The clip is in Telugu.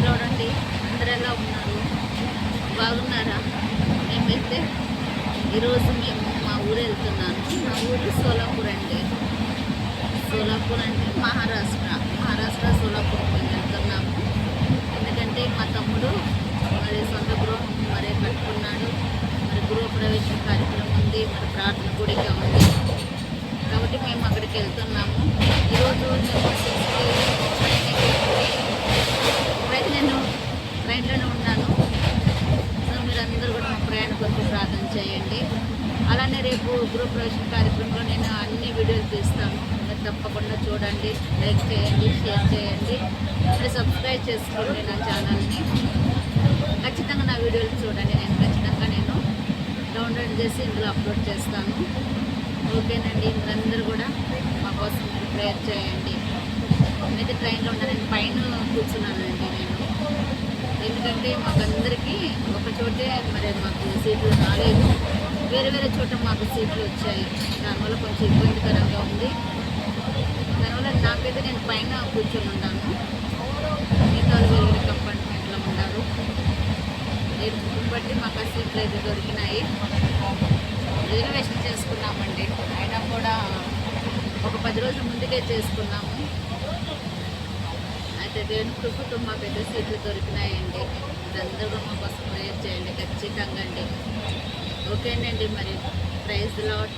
చూడండి అందరు ఎలా ఉన్నారు, బాగున్నారా? మేమైతే ఈరోజు మేము మా ఊరు వెళ్తున్నాను. మా ఊరు సోలాపూర్ అండి. సోలాపూర్ అంటే మహారాష్ట్ర సోలాపూర్ మేము వెళ్తున్నాము. ఎందుకంటే మా తమ్ముడు మరి సొంత గృహం మరి కట్టుకున్నాడు. మరి గృహప్రవేశ కార్యక్రమం ఉంది, మరి ప్రార్థన కూడా ఉంది. కాబట్టి మేము అక్కడికి వెళ్తున్నాము. ఈరోజు ఇప్పుడైతే నేను ట్రైన్లోనే ఉన్నాను. సో మీరందరూ కూడా మా ప్రయాణ కొరకు ప్రార్థన చేయండి. అలానే రేపు గృహప్రవేశ కార్యక్రమంలో నేను అన్ని వీడియోలు తీస్తాను. మీరు తప్పకుండా చూడండి, లైక్ చేయండి, షేర్ చేయండి, మరి సబ్స్క్రైబ్ చేసుకోండి నా ఛానల్ని. ఖచ్చితంగా నా వీడియోలు చూడండి. నేను డౌన్లోడ్ చేసి ఇందులో అప్లోడ్ చేస్తాను. ఓకేనండి, మీరందరూ కూడా మా కోసం మీరు ప్రేయర్ చేయండి. నేనైతే ట్రైన్లో ఉన్నా, నేను పైన కూర్చున్నానండి నేను. ఎందుకంటే మాకందరికీ ఒక చోటే మరి మాకు సీట్లు రాలేదు, వేరే వేరే చోట మాకు సీట్లు వచ్చాయి. దానివల్ల కొంచెం ఇబ్బందికరంగా ఉంది. దానివల్ల నాకైతే నేను పైన కూర్చొని ఉన్నాను. మిగతా వేరే వేరే కంపార్ట్మెంట్లో ఉన్నారు. నేను బట్టి మాకు ఆ సీట్లు అయితే దొరికినాయి. రిజర్వేషన్ చేసుకున్నామండి. అయినా కూడా ఒక 10 రోజుల ముందుకే చేసుకున్నాము. అయితే దేవుని కృపతో మాకైతే సీట్లు దొరికినాయండి. అందరూ మా కోసం ప్రేయర్ చేయండి ఖచ్చితంగా అండి. ఓకేనండి, మరి ప్రైజ్ ది లార్డ్.